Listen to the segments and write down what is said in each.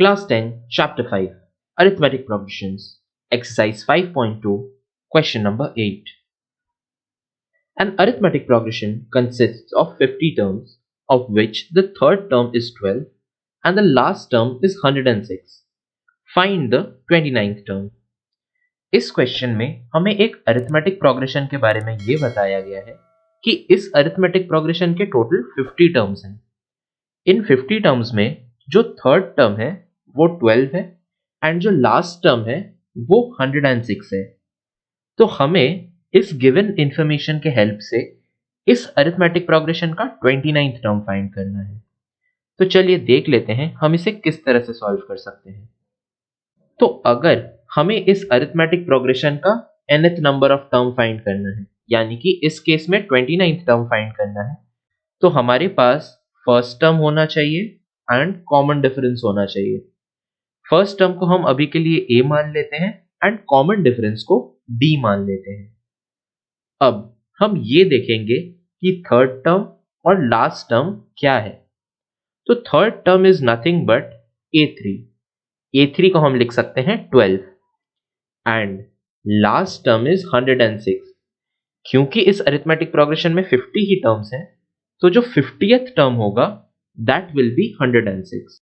Class 10, Chapter 5, Arithmetic Progressions, Exercise 5.2, Question number 8. An arithmetic progression consists of 50 terms, of which the third term is 12 and the last term is 106. Find the 29th term. इस question में हमें एक arithmetic progression के बारे में ये बताया गया है कि इस अरिथमेटिक प्रोग्रेशन के टोटल 50 टर्म्स हैं। इन 50 टर्म्स में जो थर्ड टर्म है वो 12 है एंड जो लास्ट टर्म है वो 106 है। तो हमें इस गिवन इंफॉर्मेशन के हेल्प से इस अरिथमेटिक प्रोग्रेशन का 29th टर्म फाइंड करना है। तो चलिए देख लेते हैं हम इसे किस तरह से सॉल्व कर सकते हैं। तो अगर हमें इस अरिथमेटिक प्रोग्रेशन का nth number of term find करना है, यानी कि इस केस में 29th टर्म फाइंड करना है, तो हमारे पास फर्स्ट टर्म होना चाहिए एंड कॉमन डिफरेंस होना चाहिए। फर्स्ट टर्म को हम अभी के लिए a मान लेते हैं एंड कॉमन डिफरेंस को d मान लेते हैं। अब हम ये देखेंगे कि थर्ड टर्म और लास्ट टर्म क्या है। तो third term is nothing but a3 को हम लिख सकते हैं 12 एंड लास्ट टर्म इज 106। क्योंकि इस अरिथमेटिक प्रोग्रेशन में 50 ही टर्म्स हैं, तो जो 50th टर्म होगा दैट विल बी 106।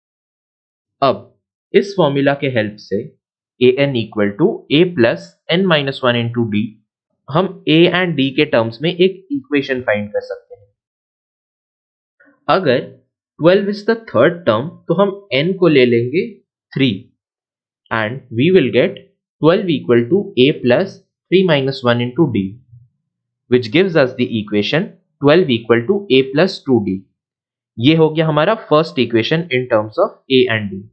अब इस फॉर्मूला के हेल्प से an equal to a plus n minus 1 into d, हम a एंड d के टर्म्स में एक इक्वेशन फाइंड कर सकते हैं। अगर 12 इज द थर्ड टर्म तो हम n को ले लेंगे 3 and we will get 12 equal to a plus 3 minus 1 into d, which gives us the equation 12 equal to a plus 2d. ये हो गया हमारा first equation in terms of a and d।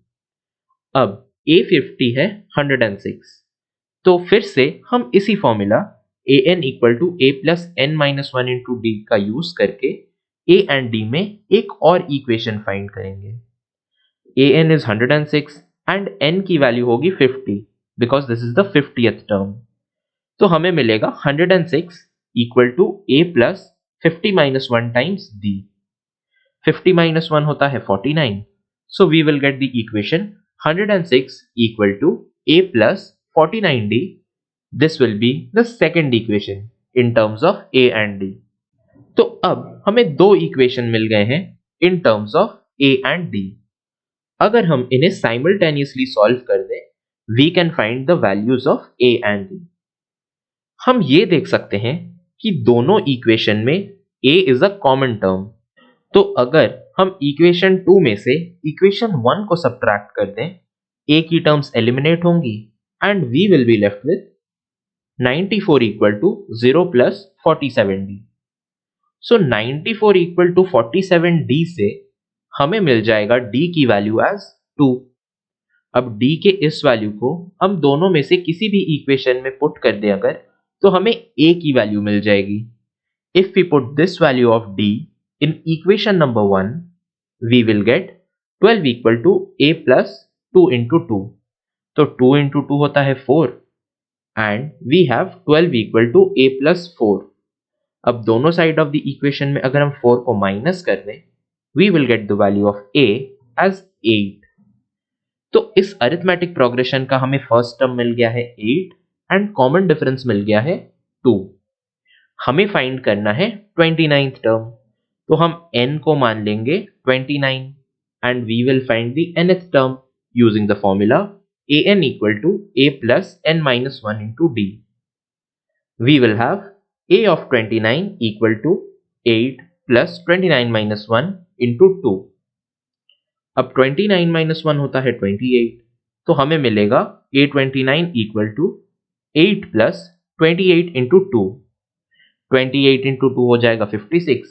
अब a 50 है 106, तो फिर से हम इसी formula an equal to a plus n minus 1 into d का यूज करके a and d में एक और इक्वेशन फाइंड करेंगे। an is 106 एंड n की वैल्यू होगी 50 because this is the 50th term. तो हमें मिलेगा 106 equal to a plus 50 minus 1 times d। 50 minus 1 होता है 49, so we will get the equation 106 equal to a plus 49d। This will be the second equation in terms of a and d। तो अब हमें दो equation मिल गए हैं in terms of a and d। अगर हम इन्हें साइमल्टेनियसली सॉल्व कर दें, we can find the values of a and d। हम ये देख सकते हैं कि दोनों इक्वेशन में a is a common term. तो अगर हम इक्वेशन 2 में से इक्वेशन 1 को सब्ट्रैक्ट कर दें, a की टर्म्स एलिमिनेट होंगी and we will be left with 94 equal to 0 plus 47d। So 94 equal to 47d से हमें मिल जाएगा d की वैल्यू एज 2। अब d के इस वैल्यू को हम दोनों में से किसी भी इक्वेशन में पुट कर दें अगर, तो हमें a की वैल्यू मिल जाएगी। If we put this value of d in equation number 1, we will get 12 equal to a plus 2 into 2। तो 2 इंटू 2 होता है 4 and we have 12 equal to a plus 4। अब दोनों साइड ऑफ द इक्वेशन में अगर हम 4 को माइनस कर दें, we will get the value of a as 8। तो इस अरिथमेटिक प्रोग्रेशन का हमें फर्स्ट टर्म मिल गया है 8 एंड कॉमन डिफरेंस मिल गया है 2। हमें फाइंड करना है 29th टर्म, तो हम n को मान लेंगे 29 and we will find the nth term using the formula an equal to a plus n minus 1 into d। We will have a of 29 equal to 8 plus 29 minus 1 into 2। अब 29 minus 1 होता है 28, तो हमें मिलेगा a29 equal to 8 plus 28 into 2। 28 into 2 हो जाएगा 56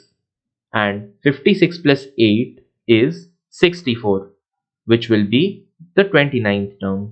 and 56 plus 8 is 64, which will be the 29th term.